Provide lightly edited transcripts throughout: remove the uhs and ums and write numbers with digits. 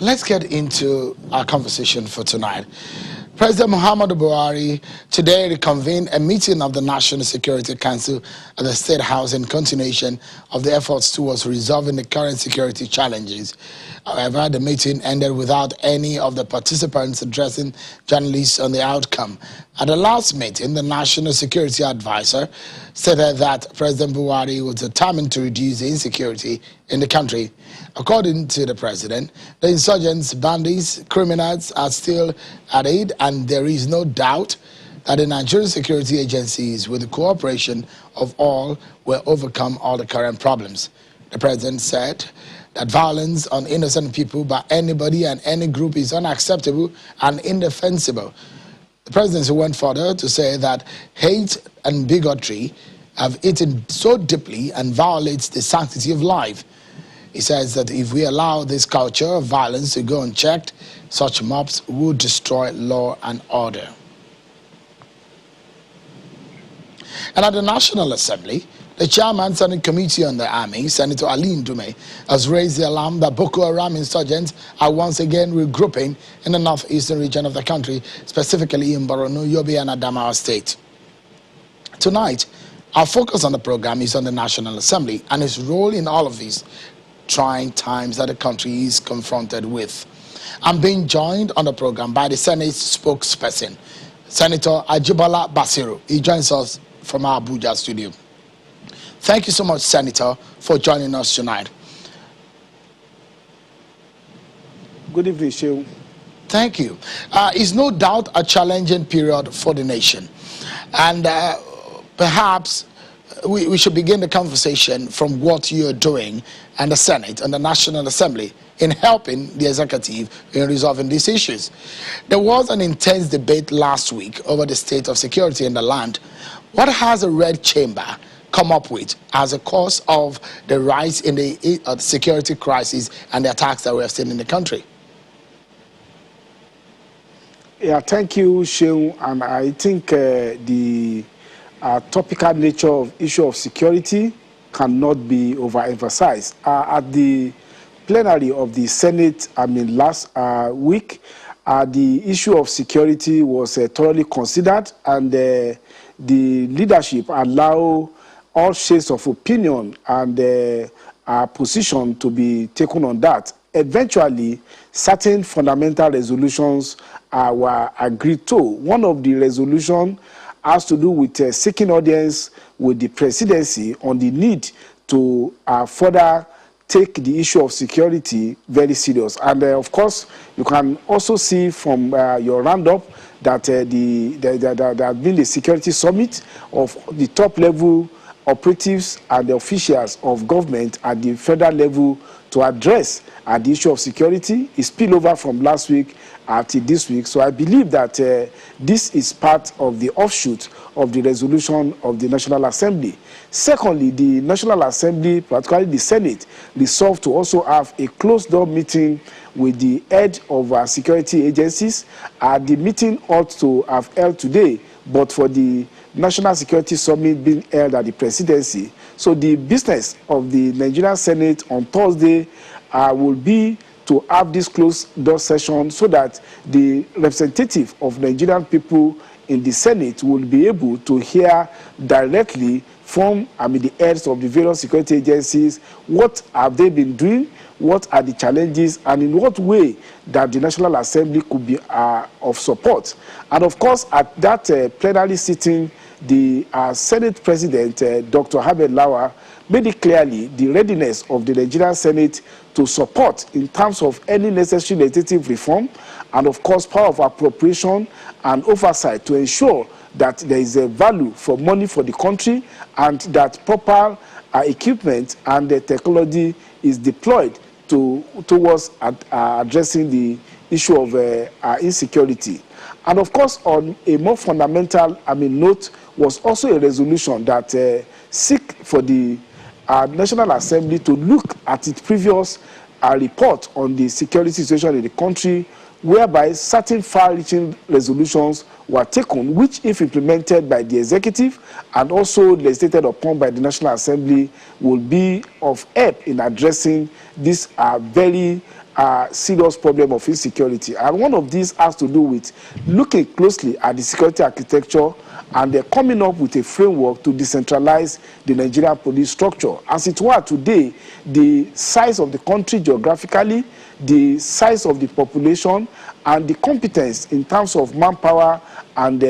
Let's get into our conversation for tonight. President Muhammadu Buhari today reconvened a meeting of the National Security Council at the State House in continuation of the efforts towards resolving the current security challenges. However, the meeting ended without any of the participants addressing journalists on the outcome. At the last meeting, the National Security Advisor stated that President Buhari was determined to reduce the insecurity in the country. According to the president, the insurgents, bandits, criminals are still at it, and there is no doubt that the Nigerian security agencies, with the cooperation of all, will overcome all the current problems. The president said that violence on innocent people by anybody and any group is unacceptable and indefensible. The presidency went further to say that hate and bigotry have eaten so deeply and violates the sanctity of life. He says that if we allow this culture of violence to go unchecked, such mobs would destroy law and order. And at the National Assembly, the chairman Senate Committee on the Army, Senator Ali Ndume, has raised the alarm that Boko Haram insurgents are once again regrouping in the northeastern region of the country, specifically in Borno, Yobe, and Adamawa State. Tonight, our focus on the program is on the National Assembly and its role in all of these trying times that the country is confronted with. I'm being joined on the program by the Senate spokesperson, Senator Ajibala Basiru. He joins us from our Abuja studio. Thank you so much, Senator, for joining us tonight. Good evening, Shehu. Thank you. It's no doubt a challenging period for the nation. And perhaps we should begin the conversation from what you're doing and the Senate and the National Assembly in helping the executive in resolving these issues. There was an intense debate last week over the state of security in the land. What has the Red Chamber come up with as a cause of the rise in the security crisis and the attacks that we have seen in the country? Yeah, thank you, Shehu. And I think the topical nature of issue of security cannot be overemphasized. At the plenary of the Senate, last week, the issue of security was thoroughly considered, and the leadership allow all shades of opinion and position to be taken on that. Eventually, certain fundamental resolutions were agreed to. One of the resolutions has to do with seeking audience with the presidency on the need to further take the issue of security very serious. And of course, you can also see from your roundup that there has been the security summit of the top level operatives and the officials of government at the federal level to address the issue of security. It spilled over from last week to this week. So I believe that this is part of the offshoot of the resolution of the National Assembly. Secondly, the National Assembly, particularly the Senate, resolved to also have a closed-door meeting with the head of security agencies. The meeting ought to have held today, but for the National Security Summit being held at the presidency. So the business of the Nigerian Senate on Thursday will be to have this closed-door session so that the representative of Nigerian people in the Senate will be able to hear directly from the heads of the various security agencies what have they been doing, what are the challenges, and in what way that the National Assembly could be of support. And of course, at that plenary sitting, the Senate President, Dr. Ahmed Lawal, made it clearly the readiness of the Nigerian Senate to support in terms of any necessary legislative reform and, of course, power of appropriation and oversight to ensure that there is a value for money for the country and that proper equipment and the technology is deployed towards addressing the issue of insecurity. And of course, on a more fundamental note was also a resolution that seek for the National Assembly to look at its previous report on the security situation in the country, whereby certain far-reaching resolutions were taken, which, if implemented by the executive and also legislated upon by the National Assembly, will be of help in addressing this very serious problem of insecurity. And one of these has to do with looking closely at the security architecture and coming up with a framework to decentralize the Nigerian police structure. As it were today, the size of the country geographically, the size of the population, and the competence in terms of manpower and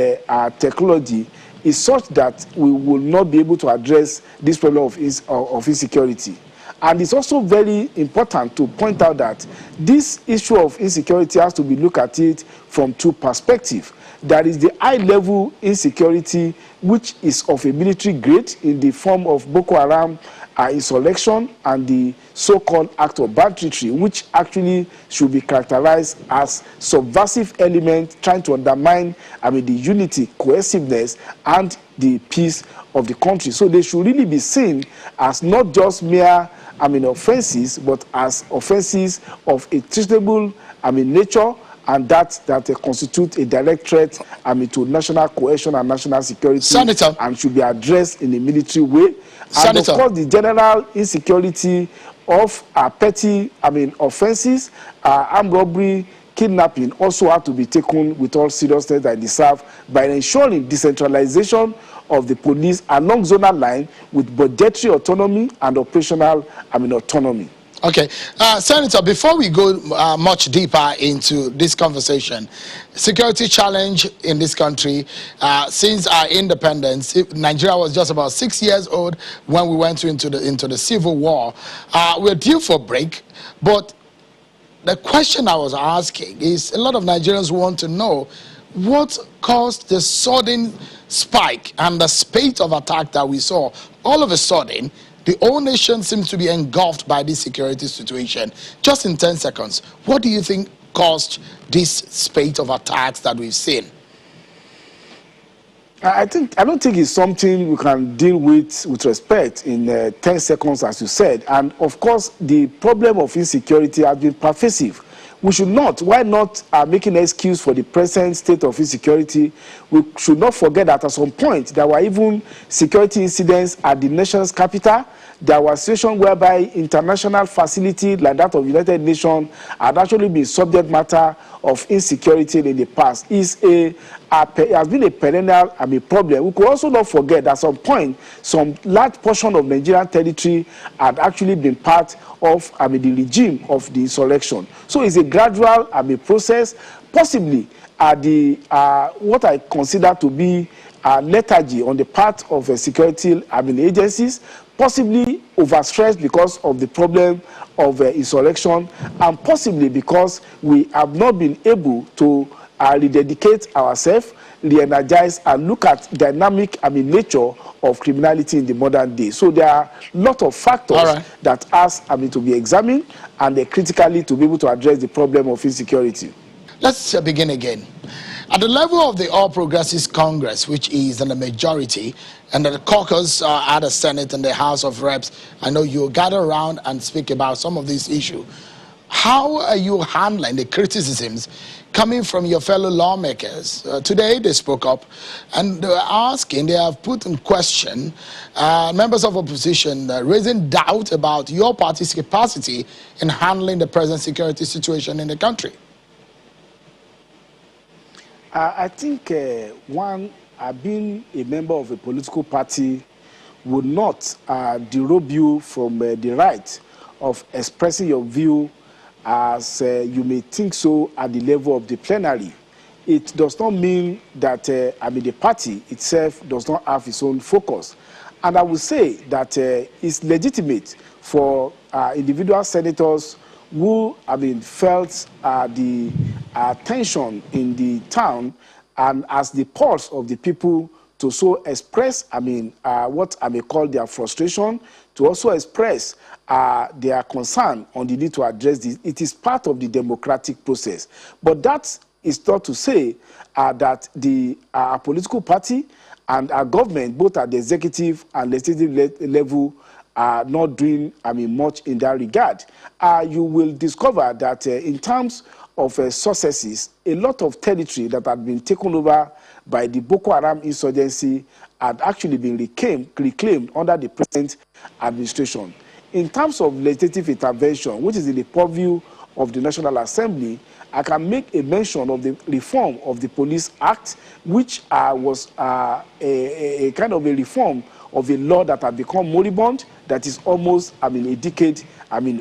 technology is such that we will not be able to address this problem of insecurity. And it's also very important to point out that this issue of insecurity has to be looked at it from two perspectives. There is the high-level insecurity, which is of a military grade in the form of Boko Haram insurrection and the so-called act of banditry, which actually should be characterized as subversive elements trying to undermine, the unity, cohesiveness, and the peace of the country. So they should really be seen as not just mere, offenses, but as offenses of a treatable, nature, and that constitute a direct threat, to national cohesion and national security, Senator, and should be addressed in a military way. And Senator, of course, the general insecurity of petty, offenses, armed robbery, kidnapping also have to be taken with all seriousness that they deserve by ensuring decentralization of the police along zonal line with budgetary autonomy and operational, autonomy. Okay, Senator, before we go much deeper into this conversation, security challenge in this country, since our independence, Nigeria was just about 6 years old when we went into the civil war. We're due for a break, but the question I was asking is, a lot of Nigerians want to know what caused the sudden spike and the spate of attack that we saw. All of a sudden, the whole nation seems to be engulfed by this security situation. Just in 10 seconds, what do you think caused this spate of attacks that we've seen? I don't think it's something we can deal with respect in 10 seconds, as you said. And of course, the problem of insecurity has been pervasive. We should not, why not making an excuse for the present state of insecurity? We should not forget that at some point there were even security incidents at the nation's capital. There was a situation whereby international facilities like that of United Nations had actually been subject matter of insecurity in the past. It has been a perennial problem. We could also not forget that at some point, some large portion of Nigerian territory had actually been part of the regime of the insurrection. So it's a gradual process, possibly what I consider to be lethargy on the part of security agencies, possibly overstressed because of the problem of insurrection, and possibly because we have not been able to rededicate ourselves, re-energize, and look at dynamic nature of criminality in the modern day. So there are a lot of factors that has to be examined and critically to be able to address the problem of insecurity. Let's begin again. At the level of the All Progressives Congress, which is in the majority, and the caucus at the Senate and the House of Reps, I know you'll gather around and speak about some of these issues. How are you handling the criticisms coming from your fellow lawmakers? Today they spoke up and they have put in question members of opposition raising doubt about your party's capacity in handling the present security situation in the country. I think being a member of a political party would not derobe you from the right of expressing your view as you may think so at the level of the plenary. It does not mean that the party itself does not have its own focus. And I would say that it's legitimate for individual senators who felt the tension in the town and as the pulse of the people to so express what I may call their frustration, to also express their concern on the need to address this. It is part of the democratic process. But that is not to say that the political party and our government, both at the executive and legislative level, are not doing much in that regard. You will discover that in terms of successes, a lot of territory that had been taken over by the Boko Haram insurgency had actually been reclaimed under the present administration. In terms of legislative intervention, which is in the purview of the National Assembly, I can make a mention of the reform of the Police Act, which was a kind of a reform of a law that had become moribund, that is almost, a decade,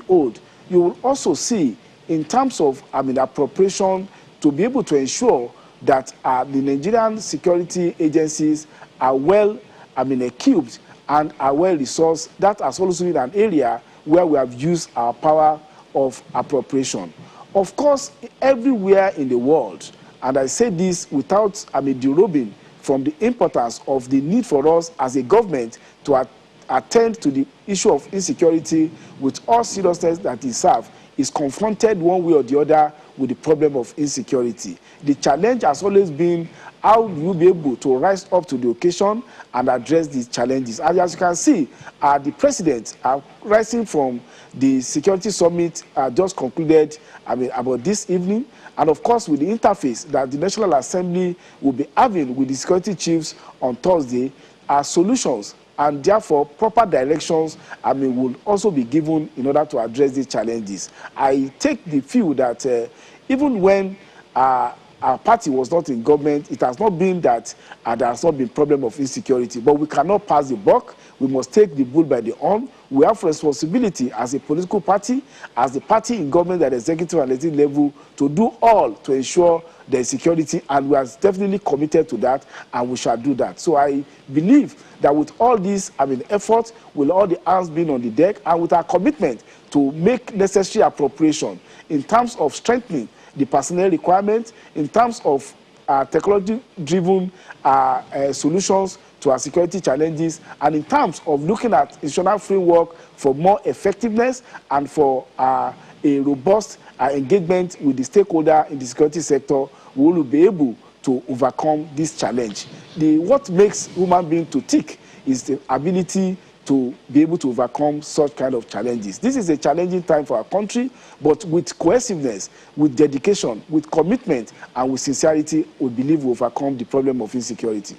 old. You will also see, in terms of, appropriation, to be able to ensure that the Nigerian security agencies are well, equipped and are well resourced. That has also been an area where we have used our power of appropriation. Of course, everywhere in the world, and I say this without derobing from the importance of the need for us as a government to attend to the issue of insecurity with all seriousness that it serves, is confronted one way or the other with the problem of insecurity. The challenge has always been, how do you be able to rise up to the occasion and address these challenges? And as you can see, the president rising from the security summit just concluded about this evening, and of course with the interface that the National Assembly will be having with the security chiefs on Thursday, solutions and therefore proper directions will also be given in order to address these challenges. I take the view that even when our party was not in government, it has not been that there has not been problem of insecurity, but we cannot pass the buck. We must take the bull by the horn. We have responsibility as a political party, as the party in government at the executive and legislative level, to do all to ensure the security, and we are definitely committed to that, and we shall do that. So I believe that with all these efforts, with all the hands being on the deck, and with our commitment to make necessary appropriation in terms of strengthening the personnel requirements, in terms of technology-driven solutions to our security challenges, and in terms of looking at institutional framework for more effectiveness and for a robust engagement with the stakeholder in the security sector, we will be able to overcome this challenge. What makes human being to tick is the ability to be able to overcome such kind of challenges. This is a challenging time for our country, but with cohesiveness, with dedication, with commitment, and with sincerity, we believe we overcome the problem of insecurity.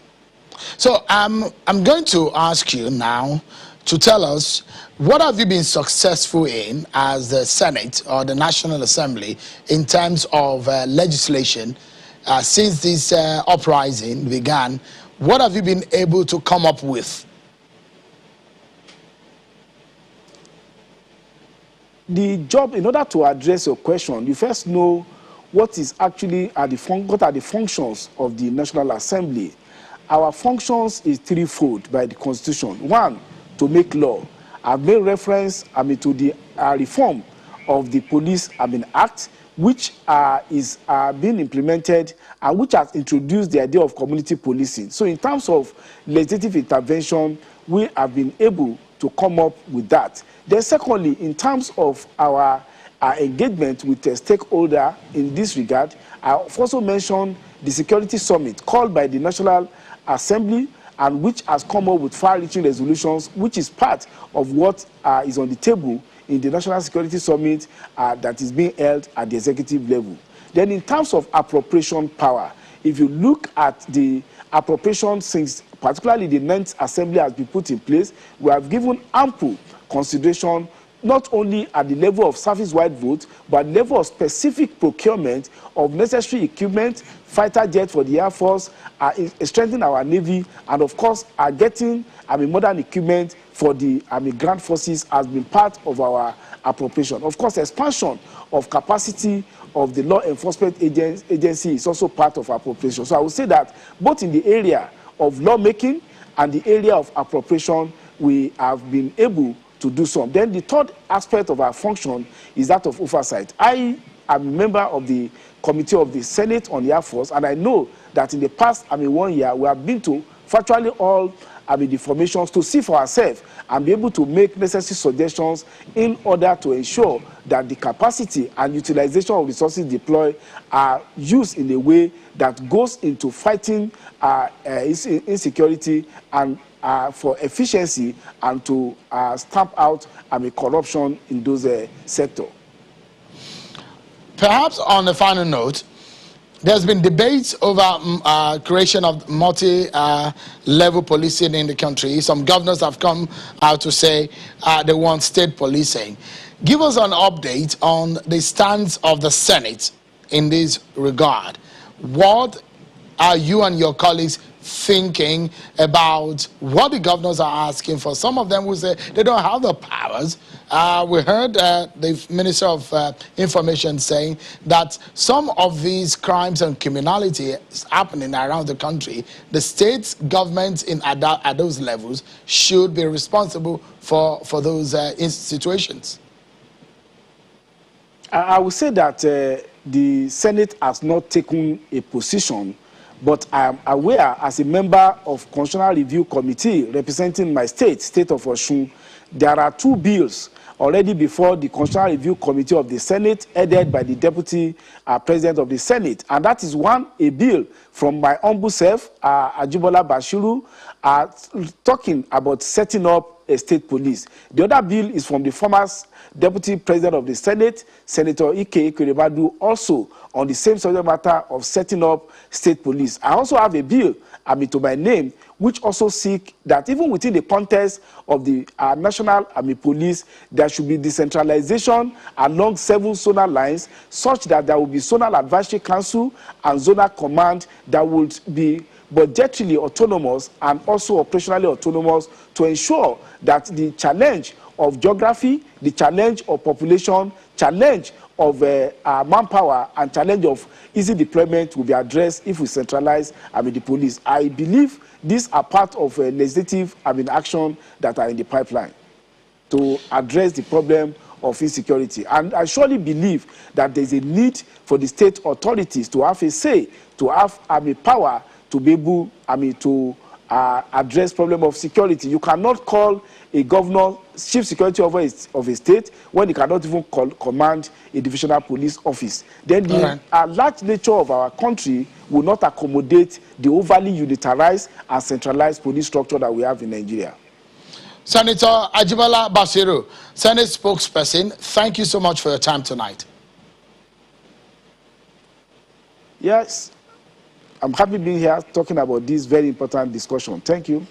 So I'm going to ask you now to tell us, what have you been successful in as the Senate or the National Assembly in terms of legislation since this uprising began? What have you been able to come up with? The job, in order to address your question, you first know what is actually what are the functions of the National Assembly. Our functions is threefold by the Constitution. One, to make law. I've made reference to the reform of the Police Act, which is being implemented and which has introduced the idea of community policing. So in terms of legislative intervention, we have been able to come up with that. Then secondly, in terms of our engagement with the stakeholder in this regard, I've also mentioned the Security Summit called by the National Assembly, and which has come up with far-reaching resolutions, which is part of what is on the table in the National Security Summit that is being held at the executive level. Then in terms of appropriation power, if you look at the appropriation since particularly the 9th Assembly has been put in place, we have given ample consideration not only at the level of service-wide vote, but level of specific procurement of necessary equipment, fighter jet for the Air Force, strengthening our Navy, and of course, getting modern equipment for the ground forces has been part of our appropriation. Of course, expansion of capacity of the law enforcement agency is also part of appropriation. So I would say that both in the area of lawmaking and the area of appropriation, we have been able to do some. Then the third aspect of our function is that of oversight. I am a member of the Committee of the Senate on the Air Force, and I know that in the past 1 year, we have been to virtually all the formations to see for ourselves and be able to make necessary suggestions in order to ensure that the capacity and utilization of resources deployed are used in a way that goes into fighting insecurity and for efficiency, and to stamp out corruption in those sectors. Perhaps on a final note, there's been debates over creation of multi-level policing in the country. Some governors have come out to say they want state policing. Give us an update on the stance of the Senate in this regard. What are you and your colleagues thinking about what the governors are asking for? Some of them will say they don't have the powers. We heard the Minister of Information saying that some of these crimes and criminality is happening around the country. The state governments at those levels should be responsible for those situations. I would say that the Senate has not taken a position, but I am aware as a member of Constitutional Review Committee representing my state of Osun, there are 2 bills already before the Constitutional Review Committee of the Senate, headed by the Deputy President of the Senate. And that is a bill from my humble self, Ajibola Bashiru, talking about setting up a state police. The other bill is from the former Deputy President of the Senate, Senator Ike Ekwerebadu, also on the same subject matter of setting up state police. I also have a bill, to my name, which also seek that even within the context of the National Army Police, there should be decentralization along 7 zonal lines, such that there will be zonal advisory council and zonal command that would be budgetarily autonomous and also operationally autonomous to ensure that the challenge of geography, the challenge of population, challenge of manpower, and challenge of easy deployment will be addressed if we centralize the police. I believe these are part of legislative action that are in the pipeline to address the problem of insecurity. And I surely believe that there's a need for the state authorities to have a say, to have power to be able to address problem of security. You cannot call a governor chief security officer of a state when he cannot even command a divisional police office. Then the large nature of our country will not accommodate the overly unitarized and centralized police structure that we have in Nigeria. Senator Ajibola Bashiru, Senate spokesperson, thank you so much for your time tonight. Yes, I'm happy being here talking about this very important discussion. Thank you.